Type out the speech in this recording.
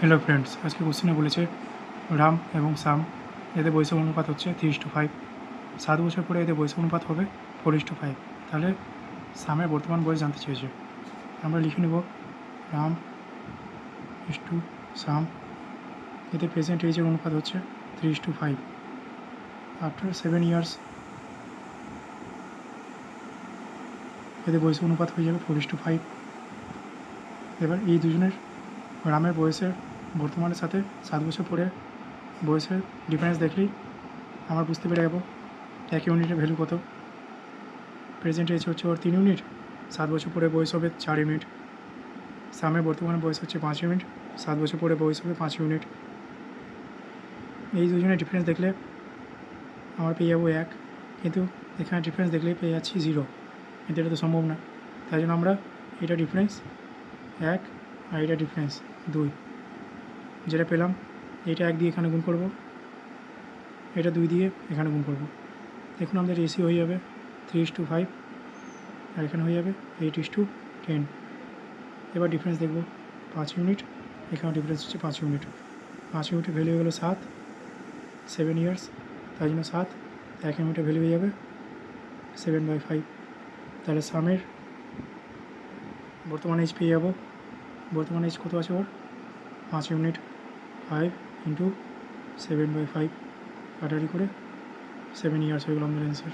Hello friends, আজকে কোশ্চেনে বলেছে রাম এবং শ্যাম এদের বয়স অনুপাত হচ্ছে 3:5। 7 বছর পরে এদের বয়স অনুপাত হবে 4:5। তাহলে শ্যামের বর্তমান বয়স জানতে চেয়েছে। আমরা লিখে নেব রাম টু শ্যাম, এদের প্রেজেন্ট এজের অনুপাত হচ্ছে 3:5। আফটার 7 ইয়ার্স এদের বয়স অনুপাত হয়ে যাবে 4:5। এবার এই দুজনের রামের বয়সের বর্তমানের সাথে 7 বছর পরে বয়সের ডিফারেন্স দেখলেই আমরা বুঝতে পেরে যাবো এক ইউনিটের ভ্যালু কত। প্রেজেন্ট এজ হচ্ছে ওর 3 ইউনিট, 7 বছর পরে বয়স হবে 4 ইউনিট। শ্যামের বর্তমানে বয়স হচ্ছে 5 ইউনিট, 7 বছর পরে বয়স হবে 5 ইউনিট। এই দুজনের ডিফারেন্স দেখলে আমরা পেয়ে যাবো 1, কিন্তু এখানে ডিফারেন্স দেখলেই পেয়ে যাচ্ছি 0, কিন্তু এটা তো সম্ভব না। তাই জন্য আমরা এটা ডিফারেন্স 1 আর এটা ডিফারেন্স 2, যেটা পেলাম এটা 1 দিয়ে এখানে গুণ করব, এটা 2 দিয়ে এখানে গুণ করব। দেখুন আমাদের রেশিও হয়ে যাবে 3:5, আর এখানে হয়ে যাবে 8:10। এবার ডিফারেন্স দেখব 5 ইউনিট, এখানে ডিফারেন্স হচ্ছে 5 ইউনিট। 5 ইউনিটের ভ্যালু হয়ে গেলো 7 ইয়ার্স, তাই জন্য 7 1 ইউনিটের ভ্যালু হয়ে যাবে 7/5। তাহলে শ্যামের বর্তমান এজ পেয়ে যাবো। বর্তমান এজ কত আছে ওর? 5 ইউনিট, 5 × 7/5 কাটারি করে 7 ইয়ার্স হয়ে গেল আমাদের অ্যান্সার।